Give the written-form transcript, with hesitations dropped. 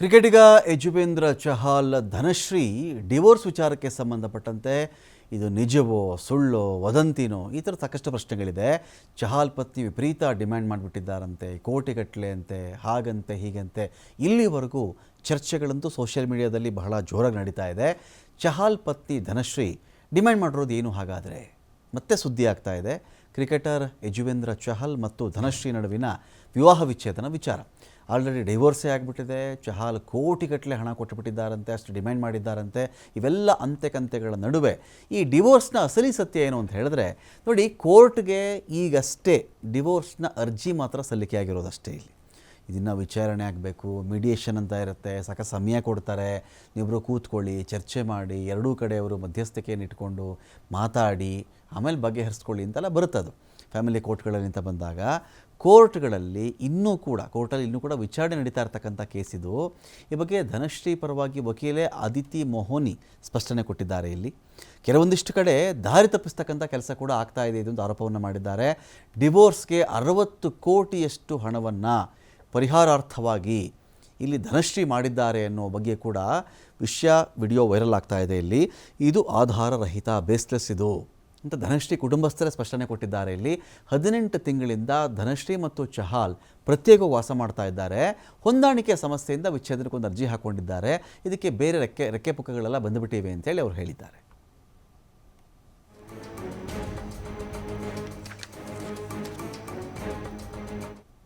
ಕ್ರಿಕೆಟಿಗ ಯಜುವೇಂದ್ರ ಚಹಲ್ ಧನಶ್ರೀ ಡಿವೋರ್ಸ್ ವಿಚಾರಕ್ಕೆ ಸಂಬಂಧಪಟ್ಟಂತೆ ಇದು ನಿಜವೋ ಸುಳ್ಳೋ ವದಂತಿನೋ ಈ ಥರ ಸಾಕಷ್ಟು ಪ್ರಶ್ನೆಗಳಿದೆ. ಚಹಲ್ ಪತ್ನಿ ವಿಪರೀತ ಡಿಮ್ಯಾಂಡ್ ಮಾಡಿಬಿಟ್ಟಿದ್ದಾರಂತೆ, ಕೋಟಿಗಟ್ಟಲೆ ಅಂತೆ, ಹಾಗಂತೆ ಹೀಗಂತೆ. ಇಲ್ಲಿವರೆಗೂ ಚರ್ಚೆಗಳಂತೂ ಸೋಷಿಯಲ್ ಮೀಡಿಯಾದಲ್ಲಿ ಬಹಳ ಜೋರಾಗಿ ನಡೀತಾ ಇದೆ. ಚಹಲ್ ಪತ್ನಿ ಧನಶ್ರೀ ಡಿಮ್ಯಾಂಡ್ ಮಾಡಿರೋದು ಏನು ಹಾಗಾದರೆ? ಮತ್ತೆ ಸುದ್ದಿ ಆಗ್ತಾ ಇದೆ ಕ್ರಿಕೆಟರ್ ಯಜುವೇಂದ್ರ ಚಹಲ್ ಮತ್ತು ಧನಶ್ರೀ ನಡುವಿನ ವಿವಾಹ ವಿಚ್ಛೇದನ ವಿಚಾರ. ಆಲ್ರೆಡಿ ಡಿವೋರ್ಸೇ ಆಗಿಬಿಟ್ಟಿದೆ. ಚಹಲ್ ಕೋಟಿಗಟ್ಟಲೆ ಹಣ ಕೊಟ್ಟುಬಿಟ್ಟಿದ್ದಾರಂತೆ, ಅಷ್ಟು ಡಿಮ್ಯಾಂಡ್ ಮಾಡಿದ್ದಾರಂತೆ. ಇವೆಲ್ಲ ಅಂತೆಕಂತೆಗಳ ನಡುವೆ ಈ ಡಿವೋರ್ಸ್ನ ಅಸಲಿ ಸತ್ಯ ಏನು ಅಂತ ಹೇಳಿದ್ರೆ, ನೋಡಿ, ಕೋರ್ಟ್ಗೆ ಈಗಷ್ಟೇ ಡಿವೋರ್ಸ್ನ ಅರ್ಜಿ ಮಾತ್ರ ಸಲ್ಲಿಕೆ ಆಗಿರೋದಷ್ಟೇ. ಇಲ್ಲಿ ಇದನ್ನು ವಿಚಾರಣೆ ಆಗಬೇಕು, ಮೀಡಿಯೇಷನ್ ಅಂತ ಇರುತ್ತೆ, ಸಾಕಷ್ಟು ಸಮಯ ಕೊಡ್ತಾರೆ, ನೀವಿಬ್ಬರು ಕೂತ್ಕೊಳ್ಳಿ, ಚರ್ಚೆ ಮಾಡಿ, ಎರಡೂ ಕಡೆಯವರು ಮಧ್ಯಸ್ಥಿಕೆಯನ್ನು ಇಟ್ಕೊಂಡು ಮಾತಾಡಿ ಆಮೇಲೆ ಬಗೆಹರಿಸ್ಕೊಳ್ಳಿ ಅಂತೆಲ್ಲ ಬರುತ್ತದು ಫ್ಯಾಮಿಲಿ ಕೋರ್ಟ್ಗಳಲ್ಲಿ ಅಂತ ಬಂದಾಗ. ಕೋರ್ಟ್ಗಳಲ್ಲಿ ಇನ್ನೂ ಕೂಡ ವಿಚಾರಣೆ ನಡೀತಾ ಇರ್ತಕ್ಕಂಥ ಕೇಸಿದು. ಈ ಬಗ್ಗೆ ಧನಶ್ರೀ ಪರವಾಗಿ ವಕೀಲೆ ಅದಿತಿ ಮೊಹೋನಿ ಸ್ಪಷ್ಟನೆ ಕೊಟ್ಟಿದ್ದಾರೆ. ಇಲ್ಲಿ ಕೆಲವೊಂದಿಷ್ಟು ಕಡೆ ದಾರಿ ತಪ್ಪಿಸ್ತಕ್ಕಂಥ ಕೆಲಸ ಕೂಡ ಆಗ್ತಾ ಇದೆ ಇದೊಂದು ಆರೋಪವನ್ನು ಮಾಡಿದ್ದಾರೆ. ಡಿವೋರ್ಸ್ಗೆ 60 ಕೋಟಿಯಷ್ಟು ಹಣವನ್ನು ಪರಿಹಾರಾರ್ಥವಾಗಿ ಇಲ್ಲಿ ಧನಶ್ರೀ ಮಾಡಿದ್ದಾರೆ ಅನ್ನೋ ಬಗ್ಗೆ ಕೂಡ ವಿಡಿಯೋ ವೈರಲ್ ಆಗ್ತಾ ಇದೆ. ಇಲ್ಲಿ ಇದು ಆಧಾರರಹಿತ, ಬೇಸ್ಲೆಸ್ ಇದು ಅಂತ ಧನಶ್ರೀ ಕುಟುಂಬಸ್ಥರೇ ಸ್ಪಷ್ಟನೆ ಕೊಟ್ಟಿದ್ದಾರೆ. ಇಲ್ಲಿ 18 ತಿಂಗಳಿಂದ ಧನಶ್ರೀ ಮತ್ತು ಚಹಲ್ ಪ್ರತ್ಯೇಕ ವಾಸ ಮಾಡ್ತಾ ಇದ್ದಾರೆ. ಹೊಂದಾಣಿಕೆಯ ಸಮಸ್ಯೆಯಿಂದ ವಿಚ್ಛೇದನಕ್ಕೊಂದು ಅರ್ಜಿ ಹಾಕ್ಕೊಂಡಿದ್ದಾರೆ. ಇದಕ್ಕೆ ಬೇರೆ ರೆಕ್ಕೆ ಪುಕ್ಕಗಳೆಲ್ಲ ಬಂದುಬಿಟ್ಟಿವೆ ಅಂತೇಳಿ ಅವರು ಹೇಳಿದ್ದಾರೆ.